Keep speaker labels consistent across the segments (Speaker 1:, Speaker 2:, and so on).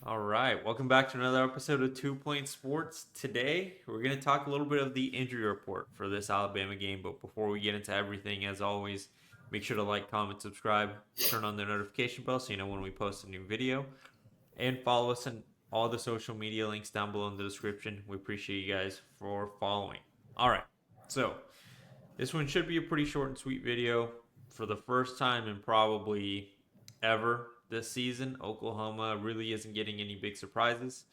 Speaker 1: All right, welcome back to another episode of 2 Point Sports. Today, we're going to talk a little bit of the injury report for this Alabama game. But before we get into everything, as always, make sure to like, comment, subscribe, turn on the notification bell so you know when we post a new video, and follow us on all the social media links down below in the description. We appreciate you guys for following. All right, so this one should be a pretty short and sweet video. For the first time in probably ever this season, Oklahoma really isn't getting any big surprises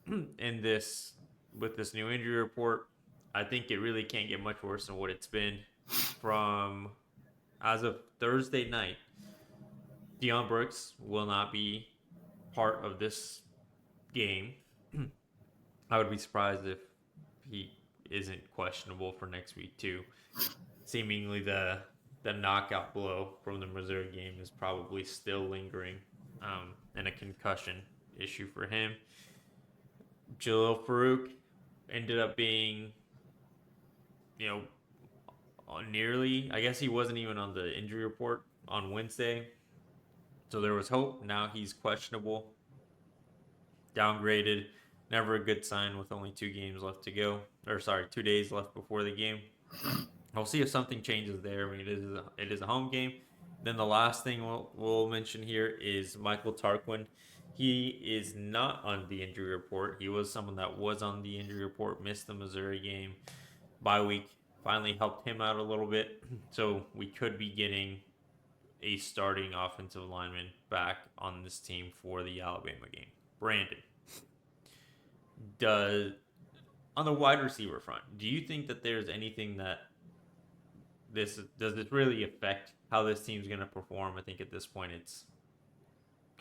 Speaker 1: in this with this new injury report. I think it really can't get much worse than what it's been from as of Thursday night. Deion Brooks will not be part of this game. I would be surprised if he isn't questionable for next week too. Seemingly the knockout blow from the Missouri game is probably still lingering, and a concussion issue for him. Jalil Farouk ended up being, you know, nearly. I guess he wasn't even on the injury report on Wednesday, so there was hope. Now he's questionable, downgraded. Never a good sign with only 2 games left to go, or sorry, 2 days left before the game. We'll see if something changes there. I mean, it is a home game. Then the last thing we'll mention here is Michael Tarquin. He is not on the injury report. He was someone that was on the injury report, missed the Missouri game. Bye week finally helped him out a little bit. So we could be getting a starting offensive lineman back on this team for the Alabama game. Brandon, does on the wide receiver front, do you think that there's anything that does this really affect how this team's going to perform? I think at this point it's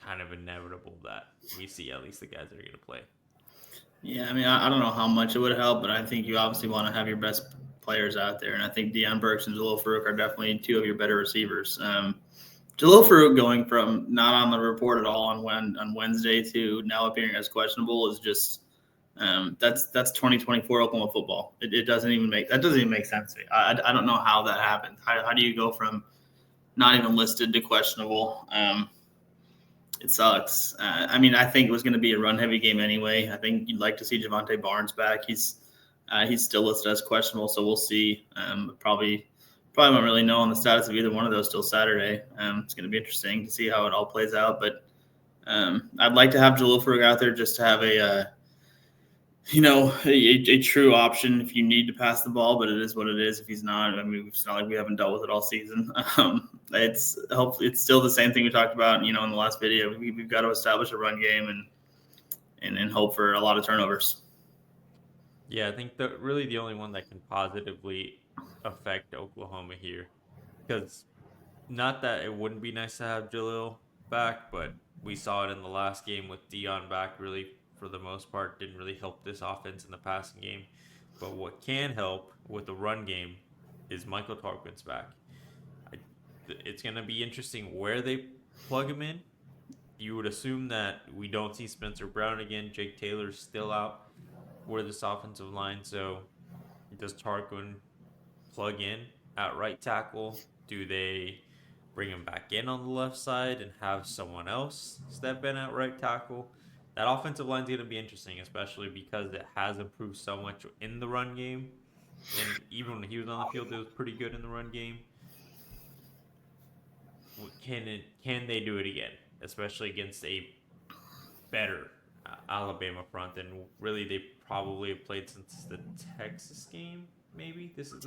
Speaker 1: kind of inevitable that we see at least the guys that are going to play.
Speaker 2: Yeah, I mean, I don't know how much it would help, but I think you obviously want to have your best players out there. And I think Deion Burks and Jalil Farouk are definitely two of your better receivers. Jalil Farouk going from not on the report at all on Wednesday to now appearing as questionable is just that's 2024 Oklahoma football. It doesn't even make sense to me. I don't know how that happened. How do you go from not even listed to questionable? It sucks. I mean, I think it was going to be a run-heavy game anyway. I think you'd like to see Javante Barnes back. He's still listed as questionable, so we'll see. Probably won't really know on the status of either one of those till Saturday. It's going to be interesting to see how it all plays out. But I'd like to have Jalil Farouk out there just to have a true option if you need to pass the ball, but it is what it is. If he's not, I mean, it's not like we haven't dealt with it all season. It's still the same thing we talked about, in the last video. We've got to establish a run game and hope for a lot of turnovers.
Speaker 1: Yeah, I think that really the only one that can positively affect Oklahoma here, because not that it wouldn't be nice to have Jalil back, but we saw it in the last game with Deion back. Really, for the most part, didn't really help this offense in the passing game. But what can help with the run game is Michael Tarquin's back. It's going to be interesting where they plug him in. You would assume that we don't see Spencer Brown again. Jake Taylor's still out for this offensive line. So does Tarquin plug in at right tackle? Do they bring him back in on the left side and have someone else step in at right tackle? That offensive line is going to be interesting, especially because it has improved so much in the run game. And even when he was on the field, it was pretty good in the run game. Can they do it again, especially against a better Alabama front? And really, they probably have played since the Texas game. Maybe this is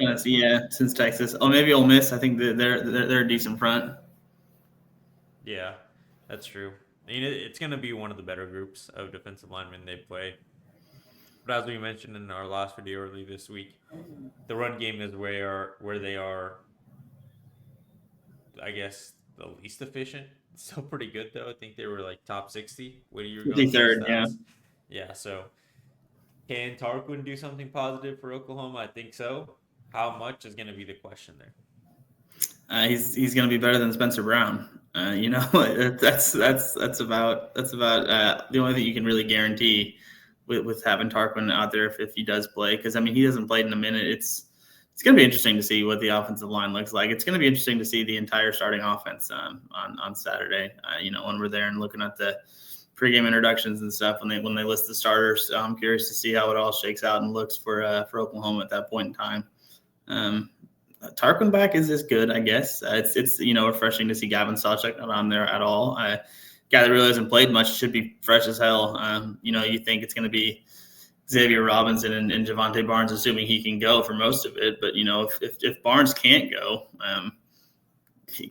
Speaker 2: since Texas. Oh, maybe Ole Miss. I think they're a decent front.
Speaker 1: Yeah, that's true. I mean, it's going to be one of the better groups of defensive linemen they play. But as we mentioned in our last video earlier this week, the run game is where they are, I guess, the least efficient. Still pretty good, though. I think they were like top 60. What are your
Speaker 2: 53rd, yeah.
Speaker 1: Yeah, so can Tarquin do something positive for Oklahoma? I think so. How much is going to be the question there?
Speaker 2: He's going to be better than Spencer Brown. That's about the only thing you can really guarantee with having Tarquin out there if he does play. Because I mean, he hasn't played in a minute. It's going to be interesting to see what the offensive line looks like. It's going to be interesting to see the entire starting offense on Saturday. When we're there and looking at the pregame introductions and stuff when they list the starters. So I'm curious to see how it all shakes out and looks for Oklahoma at that point in time. Tarquin back is good, I guess. It's refreshing to see Gavin Sawchuk not on there at all. Guy that really hasn't played much, should be fresh as hell. You think it's going to be Xavier Robinson and Javante Barnes, assuming he can go for most of it. But if Barnes can't go,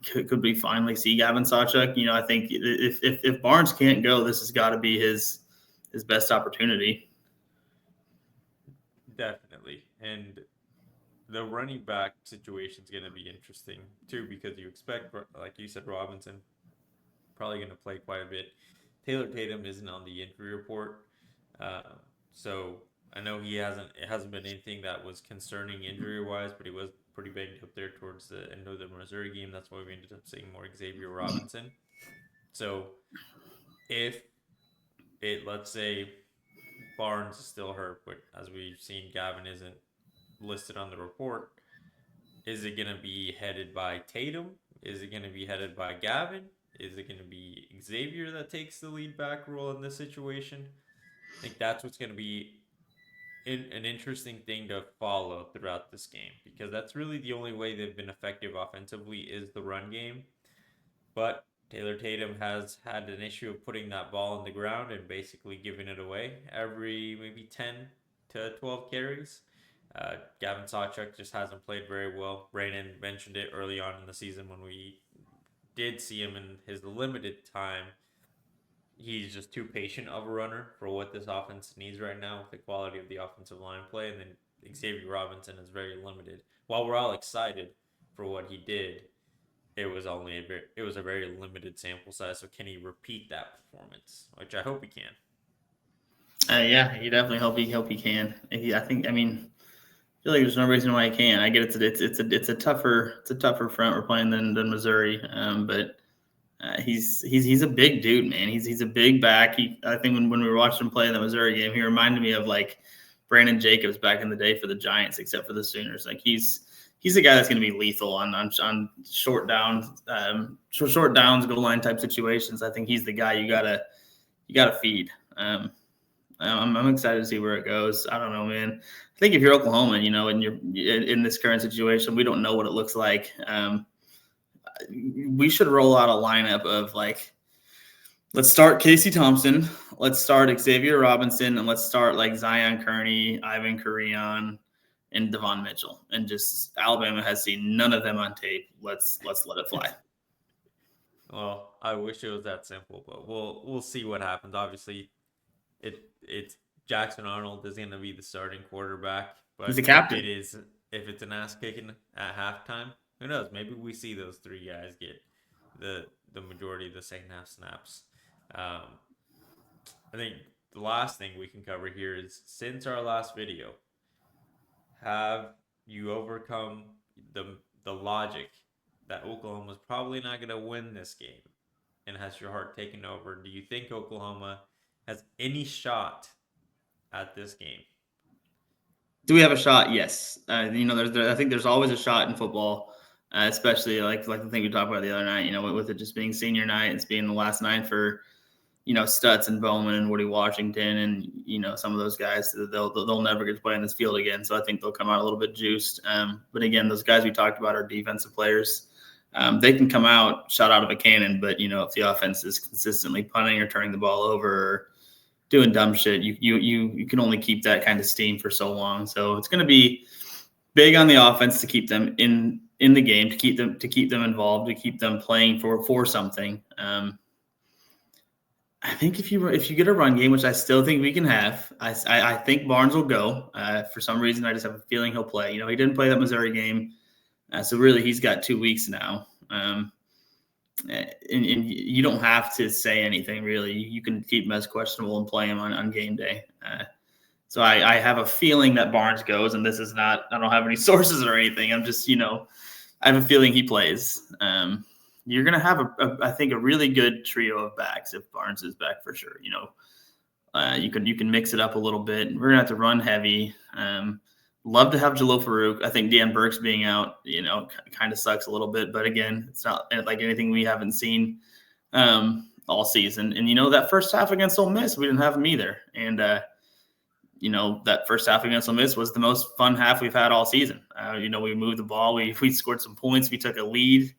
Speaker 2: could we finally see Gavin Sawchuk? I think if Barnes can't go, this has got to be his best opportunity.
Speaker 1: Definitely. And the running back situation is going to be interesting too, because you expect, like you said, Robinson probably going to play quite a bit. Taylor Tatum isn't on the injury report, so I know it hasn't been anything that was concerning injury wise, but he was pretty banged up there towards the end of the Missouri game. That's why we ended up seeing more Xavier Robinson. So if let's say Barnes is still hurt, but as we've seen, Gavin isn't listed on the report. Is it going to be headed by Tatum? Is it going to be headed by Gavin? Is it going to be Xavier that takes the lead back role in this situation? I think that's what's going to be an interesting thing to follow throughout this game, because that's really the only way they've been effective offensively is the run game. But Taylor Tatum has had an issue of putting that ball on the ground and basically giving it away every maybe 10 to 12 carries. Gavin Sawchuk just hasn't played very well. Brandon mentioned it early on in the season when we did see him in his limited time. He's just too patient of a runner for what this offense needs right now with the quality of the offensive line play. And then Xavier Robinson is very limited. While we're all excited for what he did, it was a very limited sample size. So can he repeat that performance? Which I hope he can.
Speaker 2: Yeah, you definitely hope he can. I feel like there's no reason why he can't. I get it's a tougher front we're playing than Missouri, but he's a big dude, man. He's a big back. I think when we were watching him play in the Missouri game, he reminded me of like Brandon Jacobs back in the day for the Giants, except for the Sooners. Like he's a guy that's going to be lethal on short downs, goal line type situations. I think he's the guy you gotta feed. I'm excited to see where it goes. I don't know, man. I think if you're Oklahoma, and you're in this current situation, we don't know what it looks like. We should roll out a lineup of like, let's start Casey Thompson, let's start Xavier Robinson, and let's start like Zion Kearney, Ivan Carreon, and Devon Mitchell. And just Alabama has seen none of them on tape. Let's let it fly.
Speaker 1: Well, I wish it was that simple, but we'll see what happens. Obviously, it's Jackson Arnold is going to be the starting quarterback, but
Speaker 2: he's the captain.
Speaker 1: If it's an ass kicking at halftime, who knows? Maybe we see those three guys get the majority of the second half snaps. I think the last thing we can cover here is, since our last video, have you overcome the logic that Oklahoma's probably not going to win this game, and has your heart taken over? Do you think Oklahoma has any shot at this game?
Speaker 2: Do we have a shot? Yes. I think there's always a shot in football, especially like the thing we talked about the other night. With it just being senior night, it's being the last night for Stutz and Bowman and Woody Washington, and some of those guys, they'll never get to play on this field again. So I think they'll come out a little bit juiced. But again, those guys we talked about are defensive players. They can come out shot out of a cannon, but if the offense is consistently punting or turning the ball over or doing dumb shit, you can only keep that kind of steam for so long. So it's going to be big on the offense to keep them in the game, to keep them involved, to keep them playing for something. I think if you get a run game, which I still think we can have, I think Barnes will go. For some reason, I just have a feeling he'll play. He didn't play that Missouri game, so really he's got 2 weeks now. And you don't have to say anything really. You can keep him as questionable and play him on game day. So I have a feeling that Barnes goes, and this is not, I don't have any sources or anything. I'm just, I have a feeling he plays. You're going to have I think a really good trio of backs if Barnes is back for sure. You can mix it up a little bit. We're going to have to run heavy. Love to have Jalil Farouk. I think Dan Burks being out, kind of sucks a little bit. But again, it's not like anything we haven't seen. all season. And that first half against Ole Miss, we didn't have him either. And that first half against Ole Miss was the most fun half we've had all season. We moved the ball, we scored some points, we took a lead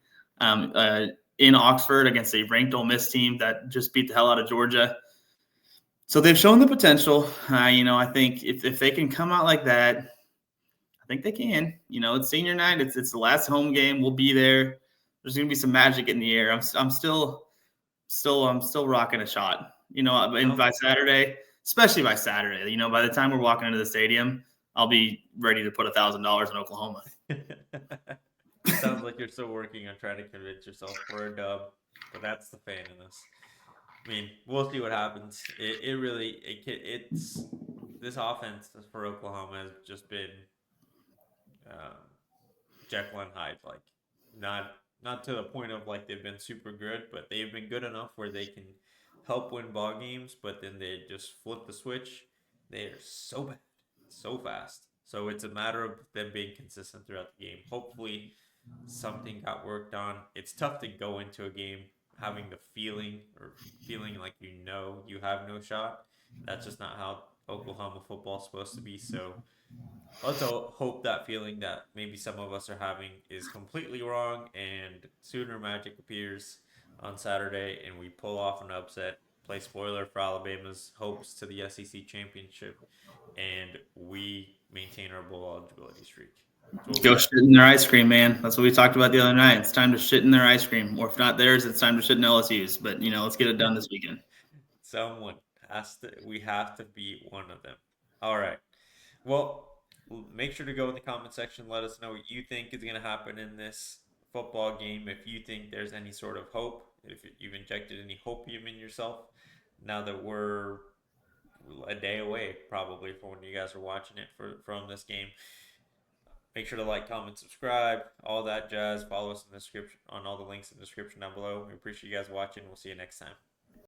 Speaker 2: in Oxford against a ranked Ole Miss team that just beat the hell out of Georgia. So they've shown the potential. I think if they can come out like that, I think they can. It's senior night. It's the last home game. We'll be there. There's going to be some magic in the air. I'm still rocking a shot. And by Saturday, especially by Saturday, by the time we're walking into the stadium, I'll be ready to put $1,000 in Oklahoma.
Speaker 1: Sounds like you're still working on trying to convince yourself for a dub, but that's the fan in us. I mean, we'll see what happens. It's this offense for Oklahoma has just been Jekyll and Hyde, like not to the point of like they've been super good, but they've been good enough where they can help win ball games, but then they just flip the switch. They are so bad, so fast. So it's a matter of them being consistent throughout the game. Hopefully, something got worked on. It's tough to go into a game having the feeling like you have no shot. That's just not how Oklahoma football is supposed to be. So let's hope that feeling that maybe some of us are having is completely wrong and Sooner Magic appears on Saturday and we pull off an upset, play spoiler for Alabama's hopes to the SEC championship, and we maintain our bowl eligibility streak.
Speaker 2: Go shit in their ice cream, man. That's what we talked about the other night. It's time to shit in their ice cream. Or if not theirs, it's time to shit in LSU's. But, let's get it done this weekend.
Speaker 1: We have to beat one of them. All right. Well, make sure to go in the comment section. Let us know what you think is going to happen in this football game. If you think there's any sort of hope, if you've injected any hopium in yourself, now that we're a day away probably from when you guys are watching it from this game. Make sure to like, comment, subscribe, all that jazz. Follow us in the description on all the links in the description down below. We appreciate you guys watching. We'll see you next time.